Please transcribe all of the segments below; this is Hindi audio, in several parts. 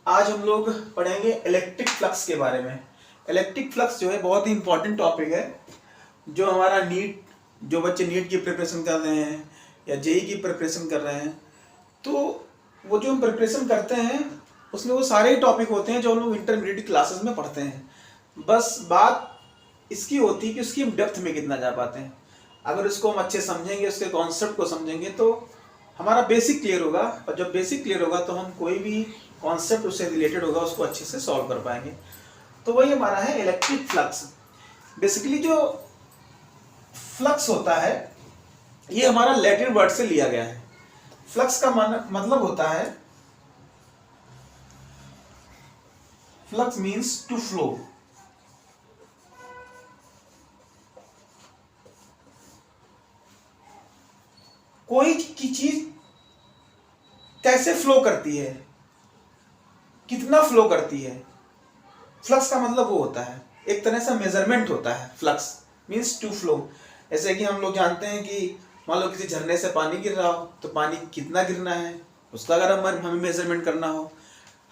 आज हम लोग पढ़ेंगे इलेक्ट्रिक फ्लक्स के बारे में। इलेक्ट्रिक फ्लक्स जो है बहुत ही इंपॉर्टेंट टॉपिक है, जो हमारा जो बच्चे नीट की प्रिपरेशन कर रहे हैं या जेई की प्रिपरेशन कर रहे हैं, तो वो जो हम प्रिपरेशन करते हैं उसमें वो सारे ही टॉपिक होते हैं जो हम लोग इंटरमीडिएट क्लासेस में पढ़ते हैं। बस बात इसकी होती है कि उसकी हम डेप्थ में कितना जा पाते हैं। अगर उसको हम अच्छे समझेंगे, उसके कॉन्सेप्ट को समझेंगे, तो हमारा बेसिक क्लियर होगा, और जब बेसिक क्लियर होगा तो हम कोई भी कॉन्सेप्ट उससे रिलेटेड होगा उसको अच्छे से सॉल्व कर पाएंगे। तो वही हमारा है इलेक्ट्रिक फ्लक्स। बेसिकली जो फ्लक्स होता है ये हमारा लैटिन वर्ड से लिया गया है। फ्लक्स का मतलब होता है, फ्लक्स मीन्स टू फ्लो। कोई की चीज कैसे फ्लो करती है, कितना फ्लो करती है, फ्लक्स का मतलब वो होता है, एक तरह से मेजरमेंट होता है। Flux means to flow. जैसे कि हम लोग जानते हैं कि मान लो किसी झरने से पानी गिर रहा हो तो पानी कितना गिरना है उसका अगर हमें मेजरमेंट करना हो,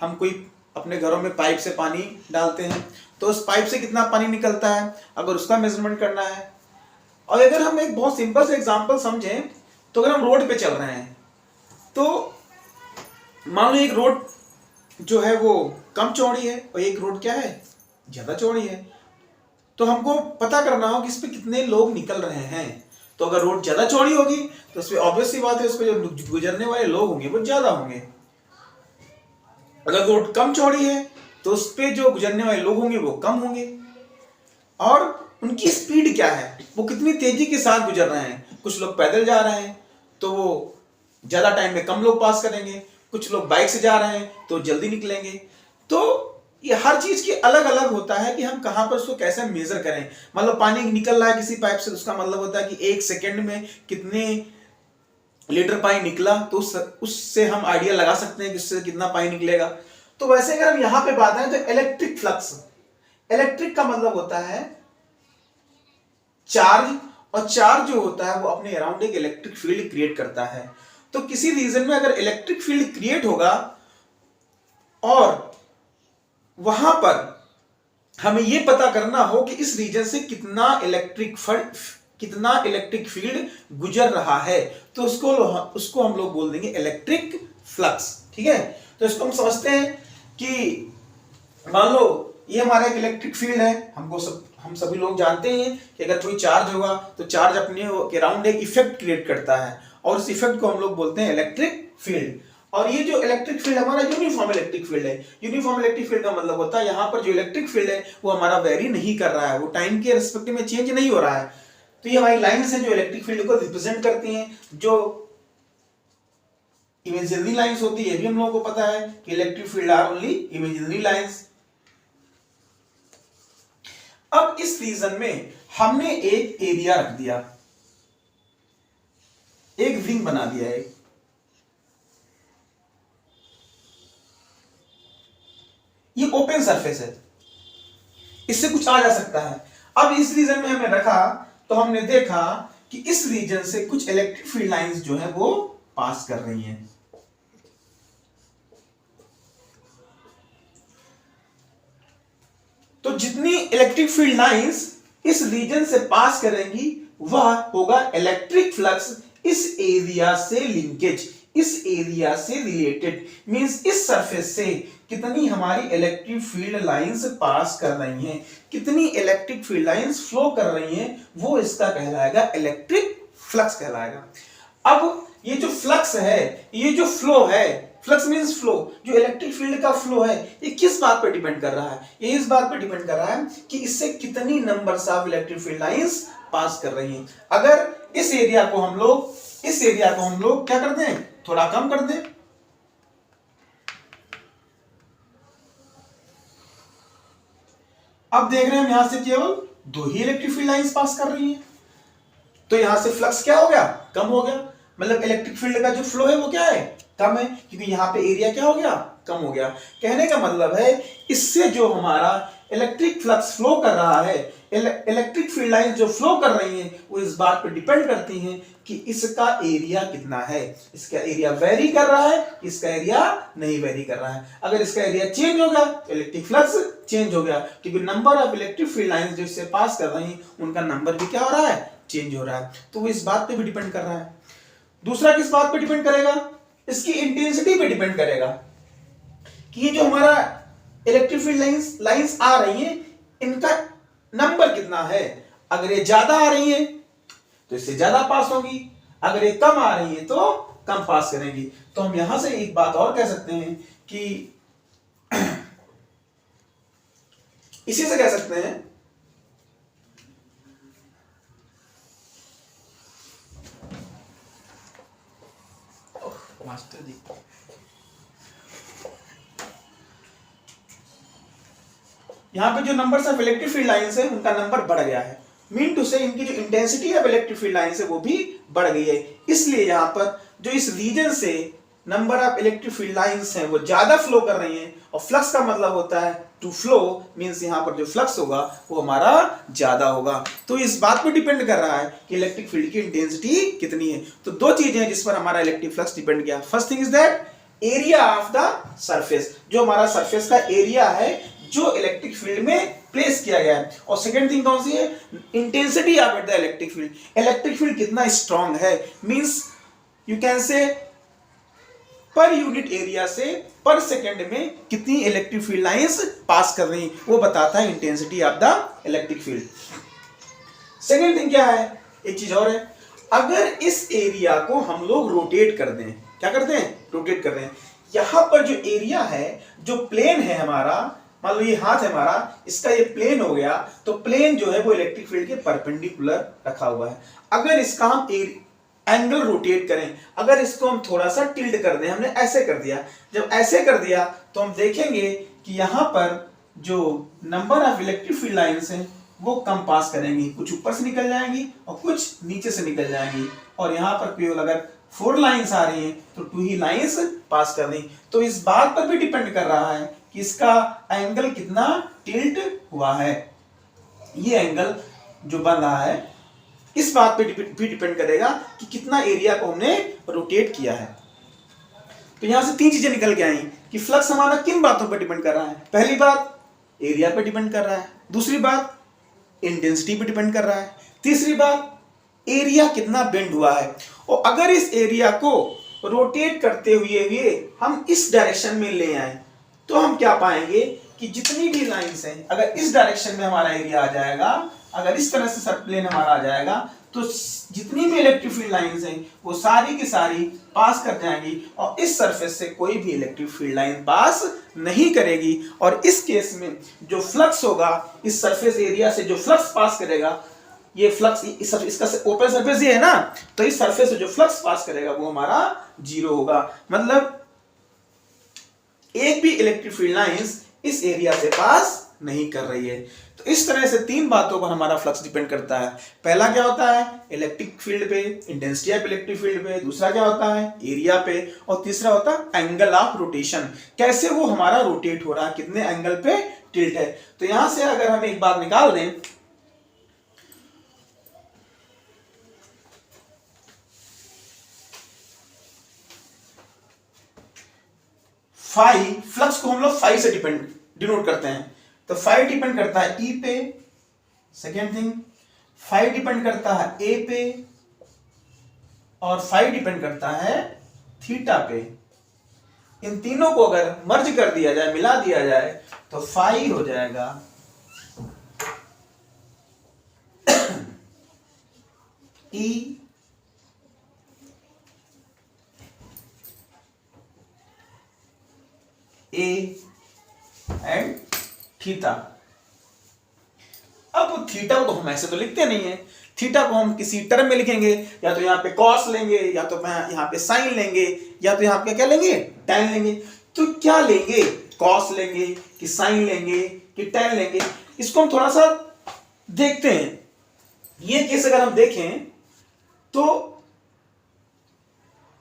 हम कोई अपने घरों में पाइप से पानी डालते हैं तो उस पाइप से कितना पानी निकलता है अगर उसका मेजरमेंट करना है। और अगर हम एक बहुत सिंपल से एग्जांपल समझें तो अगर हम रोड पे चल रहे हैं तो मान लो एक रोड जो है वो कम चौड़ी है और एक रोड क्या है ज्यादा चौड़ी है, तो हमको पता करना हो कि इस पे कितने लोग निकल रहे हैं। तो अगर रोड ज्यादा चौड़ी होगी तो उसमें ऑब्वियस सी बात है, उस पे जो गुजरने वाले लोग होंगे वो ज्यादा होंगे। अगर रोड कम चौड़ी है तो उस पे जो गुजरने वाले लोग होंगे वो कम होंगे। और उनकी स्पीड क्या है, वो कितनी तेजी के साथ गुजर रहे हैं। कुछ लोग पैदल जा रहे हैं तो वो ज्यादा टाइम में कम लोग पास करेंगे, कुछ लोग बाइक से जा रहे हैं तो जल्दी निकलेंगे। तो ये हर चीज की अलग अलग होता है कि हम कहां पर उसको कैसे मेजर करें। मतलब पानी निकल रहा है किसी पाइप से, उसका मतलब होता है कि एक सेकंड में कितने लीटर पानी निकला, तो उससे हम आइडिया लगा सकते हैं कि उससे कितना पानी निकलेगा। तो वैसे अगर हम यहां पे बात करें तो इलेक्ट्रिक फ्लक्स, इलेक्ट्रिक का मतलब होता है चार्ज, और चार्ज जो होता है वो अपने अराउंड एक इलेक्ट्रिक फील्ड क्रिएट करता है। तो किसी रीजन में अगर इलेक्ट्रिक फील्ड क्रिएट होगा और वहां पर हमें यह पता करना हो कि इस रीजन से कितना इलेक्ट्रिक फील्ड गुजर रहा है, तो उसको हम लोग बोल देंगे इलेक्ट्रिक फ्लक्स। ठीक है, तो इसको हम समझते हैं कि मान लो ये हमारा एक इलेक्ट्रिक फील्ड है। हम सभी लोग जानते हैं कि अगर कोई चार्ज होगा तो चार्ज अपने अराउंड एक इफेक्ट क्रिएट करता है और उस इफेक्ट को हम लोग बोलते हैं इलेक्ट्रिक फील्ड। और ये जो इलेक्ट्रिक फील्ड हमारा यूनिफॉर्म इलेक्ट्रिक फील्ड है। यूनिफॉर्म इलेक्ट्रिक फील्ड का मतलब होता है यहाँ पर जो इलेक्ट्रिक फील्ड है वो हमारा वेरी नहीं कर रहा है, वो टाइम के रिस्पेक्टिव में चेंज नहीं हो रहा है। तो ये हमारी लाइन्स हैं जो इलेक्ट्रिक फील्ड को रिप्रेजेंट करती हैं। जो इमेजिनरी लाइन्स होती है, ये भी हम लोगों को पता है कि electric field are only imaginary lines. अब इस रीजन में हमने एक एरिया रख दिया, एक रिंग बना दिया है। ये ओपन सरफेस है, इससे कुछ आ जा सकता है। अब इस रीजन में हमने रखा तो हमने देखा कि इस रीजन से कुछ इलेक्ट्रिक फील्ड लाइंस जो है वो पास कर रही हैं। तो जितनी इलेक्ट्रिक फील्ड लाइंस इस रीजन से पास करेंगी वह होगा इलेक्ट्रिक फ्लक्स। इस एरिया से लिंकेज, इस एरिया से रिलेटेड, मींस इस सरफेस से कितनी हमारी इलेक्ट्रिक फील्ड लाइंस पास कर रही हैं, कितनी इलेक्ट्रिक फील्ड लाइंस फ्लो कर रही हैं, वो इसका कहलाएगा इलेक्ट्रिक फ्लक्स कहलाएगा। अब ये जो फ्लक्स है, ये जो फ्लो है, फ्लक्स मींस फ्लो, जो इलेक्ट्रिक फील्ड का फ्लो है ये किस बात पर डिपेंड कर रहा है, ये इस बात पर डिपेंड कर रहा है कि इससे कितनी numbers of electric field lines पास कर रही हैं। अगर इस एरिया को हम लोग क्या कर दें, थोड़ा कम कर दें, अब देख रहे हैं हम यहां से केवल दो ही इलेक्ट्रिक फील्ड लाइंस पास कर रही हैं, तो यहां से फ्लक्स क्या हो गया, कम हो गया। मतलब इलेक्ट्रिक फील्ड का जो फ्लो है वो क्या है, कम है, क्योंकि यहाँ पे एरिया क्या हो गया, कम हो गया। कहने का मतलब है इससे जो हमारा इलेक्ट्रिक फ्लक्स फ्लो कर रहा है, इलेक्ट्रिक फील्ड लाइन जो फ्लो कर रही हैं, वो इस बात पर डिपेंड करती हैं कि इसका एरिया कितना है। इसका एरिया वेरी कर रहा है, इसका एरिया नहीं वेरी कर रहा है। अगर इसका एरिया चेंज हो गया तो इलेक्ट्रिक फ्लक्स चेंज हो गया, क्योंकि number of electric field lines जो इससे पास कर रही हैं उनका नंबर भी क्या हो रहा है, चेंज हो रहा है। तो वो इस बात पे भी डिपेंड कर रहा है। दूसरा किस बात पे डिपेंड करेगा, इसकी इंटेंसिटी पे डिपेंड करेगा कि ये जो हमारा इलेक्ट्रिक फील्ड लाइंस आ रही हैं, इनका नंबर कितना है। अगर ये ज्यादा आ रही है तो इससे ज्यादा पास होगी, अगर ये कम आ रही है तो कम पास करेंगी। तो हम यहां से एक बात और कह सकते हैं कि इसी से कह सकते हैं मास्टर जी, यहां पे जो numbers of electric field lines है उनका नंबर बढ़ गया है। मीन टू से इनकी जो intensity of electric field lines है वो भी बढ़ गई है। इसलिए यहां पर जो इस रीजन से number of electric field lines हैं वो ज्यादा फ्लो कर रही हैं, और फ्लक्स का मतलब होता है टू फ्लो, मींस यहां पर जो फ्लक्स होगा वो हमारा ज्यादा होगा। तो इस बात पे डिपेंड कर रहा है कि इलेक्ट्रिक फील्ड की इंटेंसिटी कितनी है। तो दो चीजें हैं जिस पर हमारा इलेक्ट्रिक फ्लक्स डिपेंड किया। First thing is that area of the surface, जो हमारा सरफेस का एरिया है जो इलेक्ट्रिक फील्ड में प्लेस किया गया है। और सेकंड थिंग कौन सी है, intensity of the electric field. Electric field कितना स्ट्रांग है, means you can say per unit area से पर सेकंड में कितनी इलेक्ट्रिक फील्ड लाइंस पास कर रही, वो बताता है intensity of the electric field. Second thing क्या है, एक चीज और है, अगर इस एरिया को हम लोग रोटेट कर दें, क्या करते हैं, रोटेट कर रहे हैं। यहां पर जो एरिया है, जो प्लेन है हमारा, मान लो ये हाथ है हमारा, इसका ये प्लेन हो गया, तो प्लेन जो है वो इलेक्ट्रिक फील्ड के परपेंडिकुलर रखा हुआ है। अगर इसका हम एंगल रोटेट करें, अगर इसको हम थोड़ा सा टिल्ट कर दें, हमने ऐसे कर दिया, जब ऐसे कर दिया तो हम देखेंगे कि यहां पर जो number of electric field lines हैं वो कम पास करेंगी, कुछ ऊपर से निकल जाएंगी और कुछ नीचे से निकल जाएंगी। और यहां पर केवल अगर 4 लाइंस आ रही हैं तो 2 ही लाइंस पास कर दी। तो इस बात पर भी डिपेंड कर रहा है कि इसका एंगल कितना टिल्ट हुआ है। ये एंगल जो बन रहा है इस बात पे भी डिपेंड करेगा कि कितना एरिया को हमने रोटेट किया है। तो यहां से 3 चीजें निकल के आई कि फ्लक्स हमारा किन बातों पर डिपेंड कर रहा है। पहली बात एरिया पे डिपेंड कर रहा है, दूसरी बात इंटेंसिटी पे डिपेंड कर रहा है, तीसरी बात एरिया कितना बेंड हुआ है। और अगर इस एरिया को रोटेट करते हुए हम इस डायरेक्शन में ले आए तो हम क्या पाएंगे कि जितनी भी लाइंस हैं, अगर इस डायरेक्शन में हमारा एरिया आ जाएगा, अगर इस तरह से प्लेन हमारा आ जाएगा, तो जितनी भी इलेक्ट्रिक फील्ड लाइंस हैं वो सारी की सारी पास कर जाएंगी और इस सरफेस से कोई भी इलेक्ट्रिक फील्ड लाइन पास नहीं करेगी। और इस केस में जो फ्लक्स होगा, इस सरफेस एरिया से जो फ्लक्स पास करेगा, ये फ्लक्स इसका ओपन सरफेस ये है ना, तो इस सरफेस से जो फ्लक्स पास करेगा वो हमारा 0 होगा। मतलब एक भी इलेक्ट्रिक फील्ड लाइंस इस एरिया से पास नहीं कर रही है। तो इस तरह से 3 बातों पर हमारा फ्लक्स डिपेंड करता है। पहला क्या होता है, इलेक्ट्रिक फील्ड पे, इंटेंसिटी ऑफ इलेक्ट्रिक फील्ड पे, दूसरा क्या होता है, एरिया पे, और तीसरा होता है एंगल ऑफ रोटेशन, कैसे वो हमारा रोटेट हो रहा है, कितने एंगल पे टिल्ट है। तो यहां से अगर हम एक बात निकाल दें, फाई, फ्लक्स को हम लोग फाई से डिनोट करते हैं। तो फाई डिपेंड करता है ई पे, सेकेंड थिंग फाई डिपेंड करता है ए पे, और फाई डिपेंड करता है थीटा पे। इन तीनों को अगर मर्ज कर दिया जाए, मिला दिया जाए, तो फाई हो जाएगा ई ए एंड थीटा। अब थीटा को तो हम ऐसे तो लिखते नहीं है, थीटा को हम किसी टर्म में लिखेंगे, या तो यहाँ पे कॉस लेंगे, या तो यहाँ पे साइन लेंगे, या तो यहाँ पे क्या लेंगे, टैन लेंगे। तो क्या लेंगे, कॉस लेंगे कि साइन लेंगे कि टैन लेंगे, इसको हम थोड़ा सा देखते हैं। ये केस अगर हम देखें तो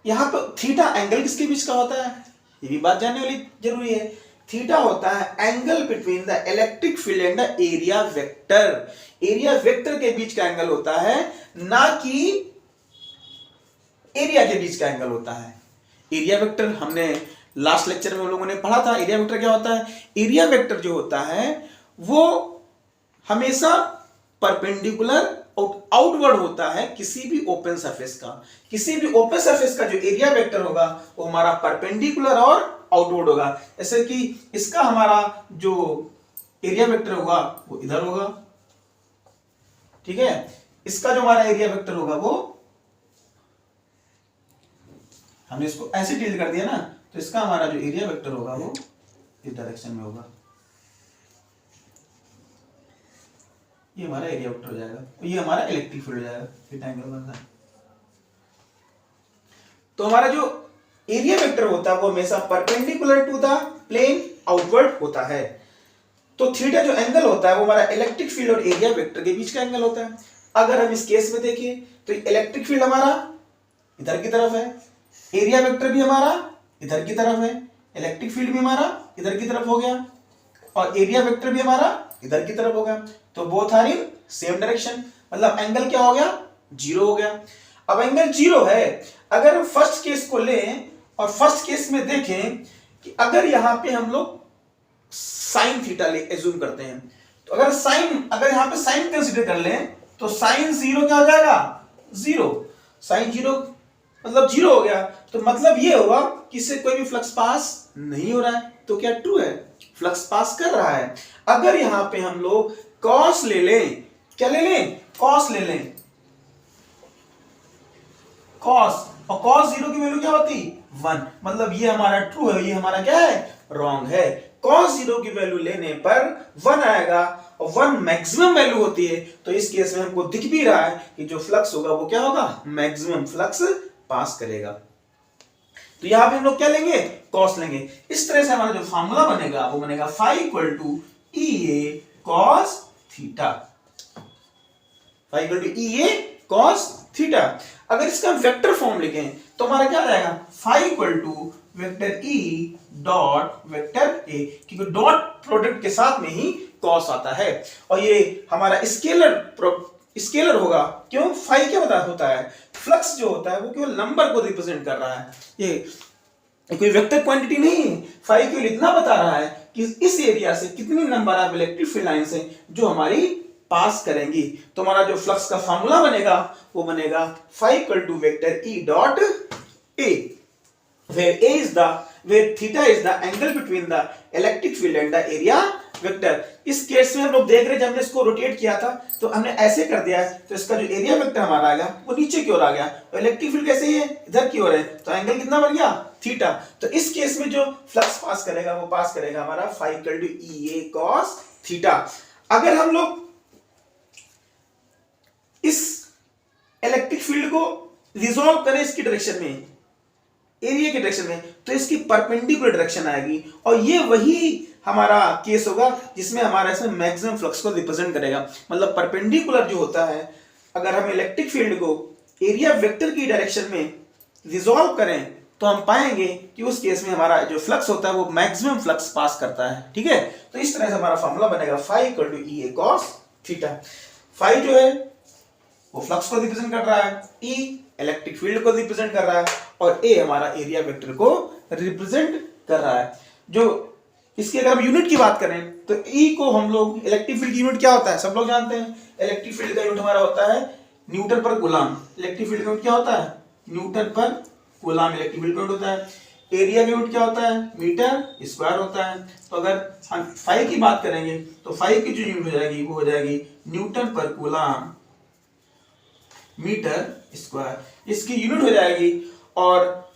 यहाँ पे थीटा एंगल किसके बीच का होता है, ये भी बात जानने वाली जरूरी है। थीटा होता है angle between the electric field and the area vector. Area vector के बीच का एंगल होता है, ना कि एरिया के बीच का एंगल होता है। एरिया वेक्टर हमने लास्ट लेक्चर में हम लोगों ने पढ़ा था। एरिया वेक्टर क्या होता है, एरिया वेक्टर जो होता है वो हमेशा परपेंडिकुलर आउटवर्ड होता है किसी भी ओपन सरफेस का। किसी भी ओपन सरफेस का जो एरिया वेक्टर होगा वो हमारा परपेंडिकुलर और आउटवर्ड होगा। जैसे कि इसका हमारा जो एरिया वेक्टर होगा वो इधर होगा, ठीक है। इसका जो हमारा एरिया वेक्टर होगा वो, हमने इसको ऐसे डील कर दिया ना, तो इसका हमारा जो एरिया वेक्टर होगा वो इस डायरेक्शन में होगा। ये हमारा एरिया वेक्टर हो जाएगा, ये हमारा इलेक्ट्रिक फील्ड हो जाएगा। रेक्टेंगल बनता है तो हमारा जो एरिया वेक्टर होता है वो हमेशा perpendicular to the plane outward होता है। तो थीटा जो एंगल होता है वो हमारा इलेक्ट्रिक फील्ड और एरिया वेक्टर के बीच का एंगल होता है। अगर हम इस केस में देखें तो इलेक्ट्रिक फील्ड हमारा इधर की तरफ है, एरिया वेक्टर भी हमारा इधर की तरफ है। इलेक्ट्रिक फील्ड भी हमारा इधर की तरफ हो गया और एरिया वेक्टर भी हमारा इधर की तरफ हो गया। तो both are in same direction, मतलब एंगल क्या हो गया, जीरो हो गया। अब एंगल जीरो है, अगर हम फर्स्ट केस को लें और फर्स्ट केस में देखें कि अगर यहां पे हम लोग साइन थीटा ले एज्यूम करते हैं, तो अगर यहां पे साइन कंसीडर कर लें तो साइन जीरो क्या हो जाएगा, जीरो। साइन जीरो मतलब जीरो हो गया, तो मतलब ये होगा कि इससे कोई भी फ्लक्स पास नहीं हो रहा है। तो क्या ट्रू है, फ्लक्स पास कर रहा है। अगर यहां पे हम लोग कॉस ले लें, क्या ले लें, कॉस ले लें, कॉस, और कॉस जीरो की वैल्यू क्या होती, 1, मतलब ये हमारा ट्रू है, ये हमारा क्या है, रॉन्ग है। कॉस जीरो की वैल्यू लेने पर 1 आएगा और 1 मैक्सिमम वैल्यू होती है। तो इस केस में हमको दिख भी रहा है कि जो फ्लक्स होगा वो क्या होगा, मैक्सिमम फ्लक्स पास करेगा। तो यहां पे हम लोग क्या लेंगे, कॉस लेंगे। इस तरह से हमारा जो फार्मूला बनेगा वो बनेगा phi equal to EA cos theta. Phi equal to EA cos theta. अगर इसका वेक्टर फॉर्म लिखें तो हमारा क्या आ जाएगा, phi equal to vector E dot vector A, क्योंकि डॉट प्रोडक्ट के साथ में ही कॉस आता है और ये हमारा स्केलर होगा। क्यों, फाई क्या होता है, फ्लक्स जो होता है वो केवल नंबर को रिप्रेजेंट कर रहा है, ये कोई वेक्टर क्वांटिटी नहीं है। फाई केवल इतना बता रहा है कि इस एरिया से कितनी number of electric field lines हैं जो हमारी पास करेंगी। तो हमारा जो फ्लक्स का फार्मूला बनेगा वो बनेगा phi equal to vector E dot A, where theta is the angle between the electric field and the area vector। इस केस में हम लोग देख रहे हैं जब हमने इसको रोटेट किया था तो हमने ऐसे कर दिया है, तो इसका जो एरिया वेक्टर हमारा आ गया वो नीचे की ओर आ गया और इलेक्ट्रिक फील्ड कैसे है, इधर की ओर है, तो एंगल कितना बन गया, थीटा। तो इस केस में जो फ्लक्स पास करेगा वो पास करेगा हमारा phi equal to EA cos theta. अगर हम लोग इस इलेक्ट्रिक फील्ड को रिजॉल्व करें इसकी डायरेक्शन में, एरिया के डायरेक्शन में, तो इसकी परपेंडिकुलर डायरेक्शन आएगी और ये वही हमारा केस होगा जिसमें हमारा इसमें मैक्सिमम फ्लक्स को रिप्रेजेंट करेगा। मतलब परपेंडिकुलर जो होता है, अगर हम इलेक्ट्रिक फील्ड को एरिया वेक्टर की डायरेक्शन में रिजॉल्व करें तो हम पाएंगे कि उस केस में हमारा जो फ्लक्स होता है वो मैक्सिमम फ्लक्स पास करता है, ठीक है। तो इस तरह से हमारा फॉर्मूला बनेगा phi equal to EA cos theta. Phi जो है वो फ्लक्स को रिप्रेजेंट कर रहा है, E इलेक्ट्रिक फील्ड को रिप्रेजेंट कर रहा है और A हमारा एरिया वेक्टर को रिप्रेजेंट कर रहा है। जो इसकी अगर हम यूनिट की बात करें तो E को हम लोग, इलेक्ट्रिक फील्ड की यूनिट क्या होता है सब लोग जानते हैं, इलेक्ट्रिक फील्ड का यूनिट हमारा होता है न्यूटन पर कूलम। इलेक्ट्रिक फील्ड का यूनिट क्या होता है, न्यूटन पर कूलम इलेक्ट्रिक फील्ड का यूनिट होता है। एरिया का यूनिट क्या होता है, मीटर स्क्वायर होता है। तो अगर हम फाई की बात करेंगे तो फाई की जो यूनिट हो जाएगी वो हो जाएगी न्यूटन पर कूलम मीटर स्क्वायर, इसकी यूनिट हो जाएगी। और